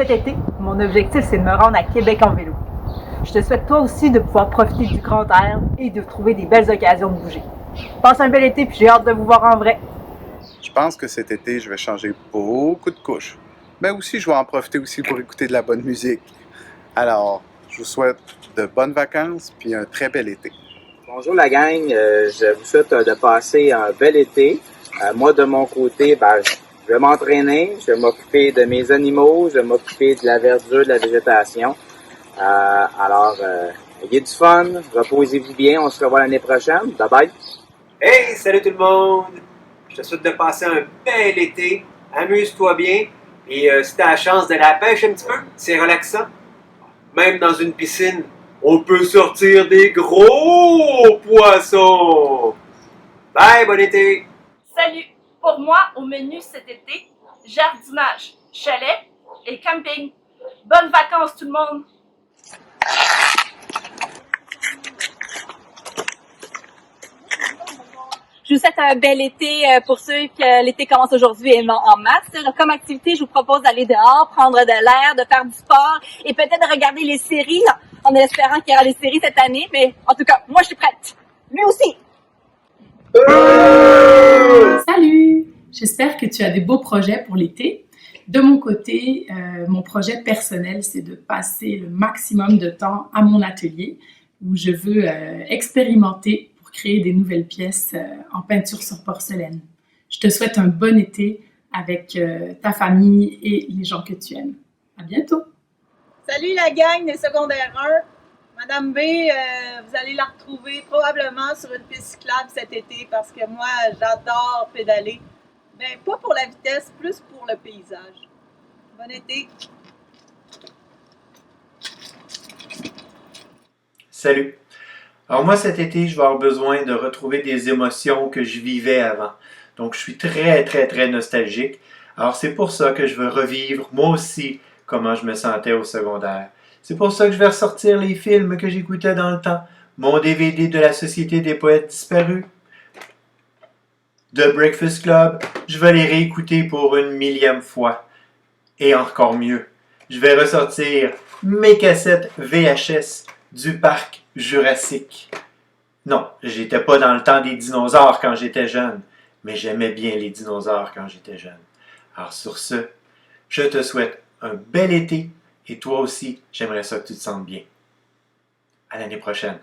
Cet été, mon objectif, c'est de me rendre à Québec en vélo. Je te souhaite toi aussi de pouvoir profiter du grand air et de trouver des belles occasions de bouger. Passe un bel été, puis j'ai hâte de vous voir en vrai. Je pense que cet été, je vais changer beaucoup de couches. Mais aussi, je vais en profiter aussi pour écouter de la bonne musique. Alors, je vous souhaite de bonnes vacances puis un très bel été. Bonjour la gang, je vous souhaite de passer un bel été. Moi de mon côté, je vais m'entraîner, je vais m'occuper de mes animaux, je vais m'occuper de la verdure, de la végétation. Ayez du fun, reposez-vous bien, on se revoit l'année prochaine. Bye bye! Hey, salut tout le monde! Je te souhaite de passer un bel été, amuse-toi bien, et si tu as la chance d'aller à la pêche un petit peu, c'est relaxant. Même dans une piscine, on peut sortir des gros poissons! Bye, bon été! Salut! Pour moi, au menu cet été, jardinage, chalet et camping. Bonnes vacances tout le monde! Je vous souhaite un bel été pour ceux que l'été commence aujourd'hui et en mars. Comme activité, je vous propose d'aller dehors, prendre de l'air, de faire du sport et peut-être de regarder les séries en espérant qu'il y aura des séries cette année. Mais en tout cas, moi, je suis prête. Lui aussi! Salut! J'espère que tu as des beaux projets pour l'été. De mon côté, mon projet personnel, c'est de passer le maximum de temps à mon atelier où je veux expérimenter pour créer des nouvelles pièces en peinture sur porcelaine. Je te souhaite un bon été avec ta famille et les gens que tu aimes. À bientôt! Salut la gang des secondaires 1. Madame B, vous allez la retrouver probablement sur une piste cyclable cet été parce que moi, j'adore pédaler. Mais pas pour la vitesse, plus pour le paysage. Bon été! Salut! Alors moi, cet été, je vais avoir besoin de retrouver des émotions que je vivais avant. Donc, je suis très nostalgique. Alors, c'est pour ça que je veux revivre, moi aussi, comment je me sentais au secondaire. C'est pour ça que je vais ressortir les films que j'écoutais dans le temps. Mon DVD de la Société des poètes disparus. The Breakfast Club, je vais les réécouter pour une millième fois. Et encore mieux, je vais ressortir mes cassettes VHS du parc Jurassique. Non, j'étais pas dans le temps des dinosaures quand j'étais jeune, mais j'aimais bien les dinosaures quand j'étais jeune. Alors sur ce, je te souhaite un bel été et toi aussi, j'aimerais ça que tu te sentes bien. À l'année prochaine.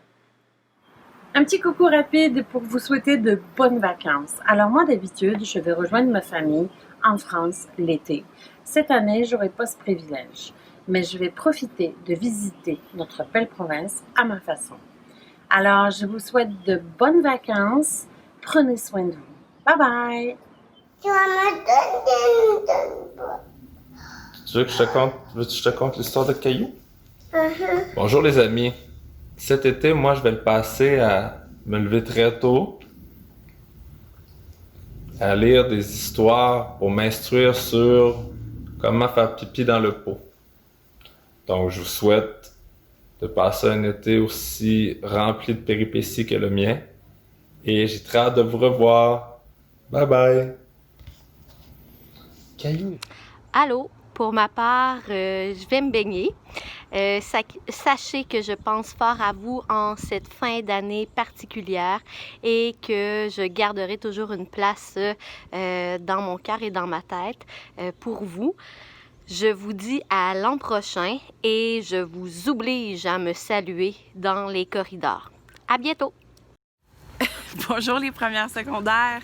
Un petit coucou rapide pour vous souhaiter de bonnes vacances. Alors moi d'habitude, je vais rejoindre ma famille en France l'été. Cette année, je n'aurai pas ce privilège, mais je vais profiter de visiter notre belle province à ma façon. Alors, je vous souhaite de bonnes vacances. Prenez soin de vous. Bye bye! Tu veux que je te conte l'histoire de Caillou? Bonjour les amis. Cet été, moi, je vais le passer à me lever très tôt, à lire des histoires pour m'instruire sur comment faire pipi dans le pot. Donc, je vous souhaite de passer un été aussi rempli de péripéties que le mien. Et j'ai très hâte de vous revoir. Bye bye! Caillou! Allô? Pour ma part, je vais me baigner. Sachez que je pense fort à vous en cette fin d'année particulière et que je garderai toujours une place dans mon cœur et dans ma tête pour vous. Je vous dis à l'an prochain et je vous oblige à me saluer dans les corridors. À bientôt! Bonjour les premières secondaires,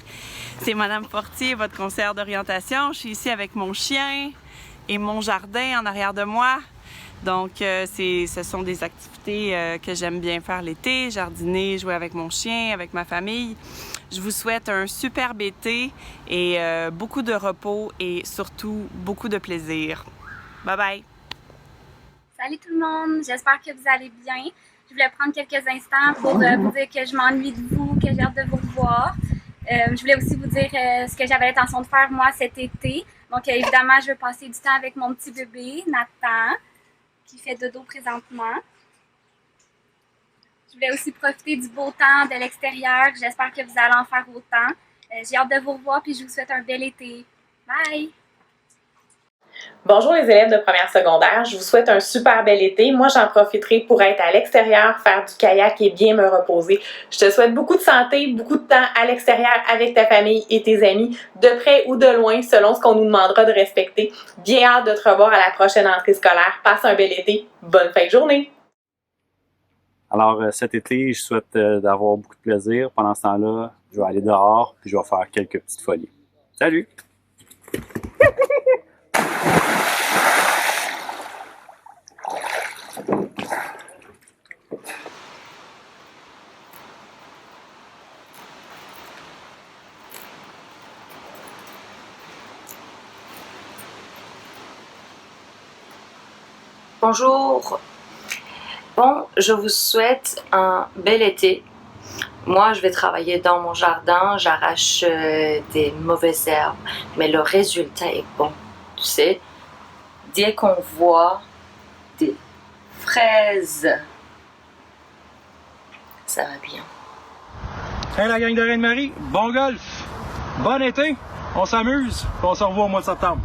c'est Madame Fortier, votre conseillère d'orientation. Je suis ici avec mon chien et mon jardin en arrière de moi. Donc, ce sont des activités que j'aime bien faire l'été, jardiner, jouer avec mon chien, avec ma famille. Je vous souhaite un superbe été et beaucoup de repos et surtout beaucoup de plaisir. Bye bye! Salut tout le monde, j'espère que vous allez bien. Je voulais prendre quelques instants pour vous dire que je m'ennuie de vous, que j'ai hâte de vous revoir. Je voulais aussi vous dire ce que j'avais l'intention de faire moi cet été. Donc évidemment, je veux passer du temps avec mon petit bébé, Nathan, qui fait dodo présentement. Je voulais aussi profiter du beau temps de l'extérieur. J'espère que vous allez en faire autant. J'ai hâte de vous revoir puis je vous souhaite un bel été. Bye! Bonjour les élèves de première secondaire, je vous souhaite un super bel été. Moi, j'en profiterai pour être à l'extérieur, faire du kayak et bien me reposer. Je te souhaite beaucoup de santé, beaucoup de temps à l'extérieur avec ta famille et tes amis, de près ou de loin, selon ce qu'on nous demandera de respecter. Bien hâte de te revoir à la prochaine entrée scolaire. Passe un bel été. Bonne fin de journée! Alors, cet été, je souhaite d'avoir beaucoup de plaisir. Pendant ce temps-là, je vais aller dehors puis je vais faire quelques petites folies. Salut! Bonjour. Bon, je vous souhaite un bel été. Moi, je vais travailler dans mon jardin, j'arrache des mauvaises herbes, mais le résultat est bon. Tu sais, dès qu'on voit des fraises, ça va bien. Hey la gang de Reine-Marie, bon golf, bon été, on s'amuse, on se revoit au mois de septembre.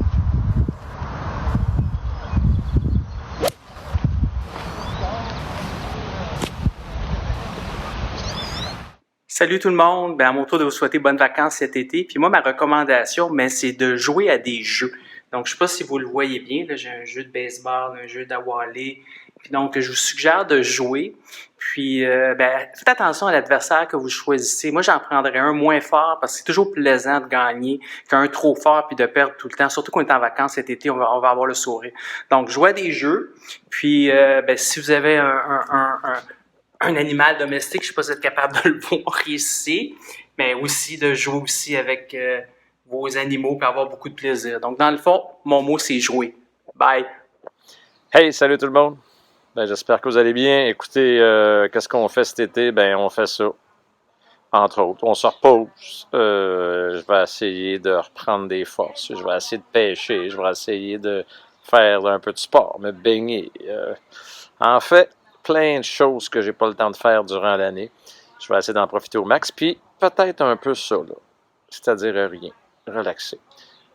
Salut tout le monde, à mon tour de vous souhaiter bonnes vacances cet été. Puis moi, ma recommandation, c'est de jouer à des jeux. Donc, je ne sais pas si vous le voyez bien, là, j'ai un jeu de baseball, un jeu d'awalé. Puis donc, je vous suggère de jouer. Puis, faites attention à l'adversaire que vous choisissez. Moi, j'en prendrais un moins fort parce que c'est toujours plaisant de gagner qu'un trop fort puis de perdre tout le temps. Surtout quand on est en vacances cet été, on va avoir le sourire. Donc, jouez à des jeux. Puis, si vous avez un animal domestique, je ne sais pas si vous êtes capable de le voir ici, mais aussi de jouer aussi avec vos animaux et avoir beaucoup de plaisir. Donc, dans le fond, mon mot, c'est jouer. Bye! Hey, salut tout le monde! J'espère que vous allez bien. Écoutez, qu'est-ce qu'on fait cet été? On fait ça. Entre autres, on se repose. Je vais essayer de reprendre des forces. Je vais essayer de pêcher. Je vais essayer de faire un peu de sport, me baigner. En fait, plein de choses que j'ai pas le temps de faire durant l'année. Je vais essayer d'en profiter au max. Puis, peut-être un peu ça, là. C'est-à-dire rien. Relaxer.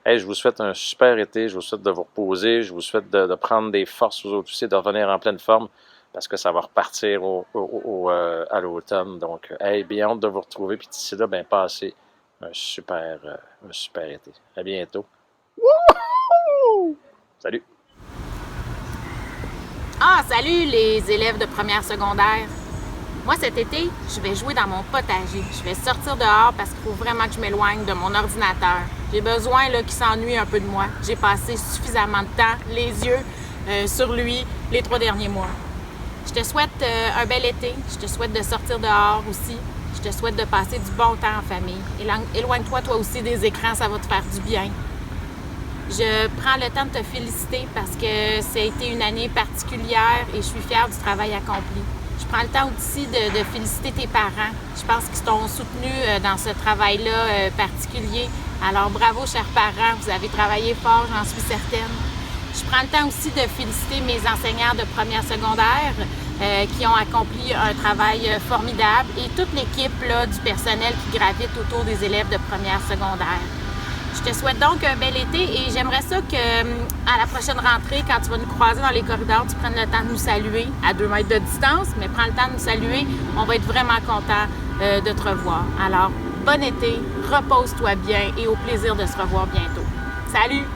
Hey, je vous souhaite un super été. Je vous souhaite de vous reposer. Je vous souhaite de prendre des forces aux autres aussi, de revenir en pleine forme parce que ça va repartir à l'automne. Donc, hey, bien hâte de vous retrouver. Puis d'ici là, passez un super été. À bientôt. Wouhou! Salut! Ah, salut les élèves de première secondaire. Moi, cet été, je vais jouer dans mon potager. Je vais sortir dehors parce qu'il faut vraiment que je m'éloigne de mon ordinateur. J'ai besoin qu'il s'ennuie un peu de moi. J'ai passé suffisamment de temps, les yeux sur lui, les 3 derniers mois. Je te souhaite un bel été. Je te souhaite de sortir dehors aussi. Je te souhaite de passer du bon temps en famille. Éloigne-toi toi aussi des écrans, ça va te faire du bien. Je prends le temps de te féliciter parce que ça a été une année particulière et je suis fière du travail accompli. Je prends le temps aussi de féliciter tes parents. Je pense qu'ils t'ont soutenu dans ce travail-là particulier. Alors bravo, chers parents, vous avez travaillé fort, j'en suis certaine. Je prends le temps aussi de féliciter mes enseignants de première secondaire qui ont accompli un travail formidable et toute l'équipe du personnel qui gravite autour des élèves de première secondaire. Je te souhaite donc un bel été et j'aimerais ça qu'à la prochaine rentrée, quand tu vas nous croiser dans les corridors, tu prennes le temps de nous saluer à 2 mètres de distance, mais prends le temps de nous saluer. On va être vraiment contents de te revoir. Alors, bon été, repose-toi bien et au plaisir de se revoir bientôt. Salut!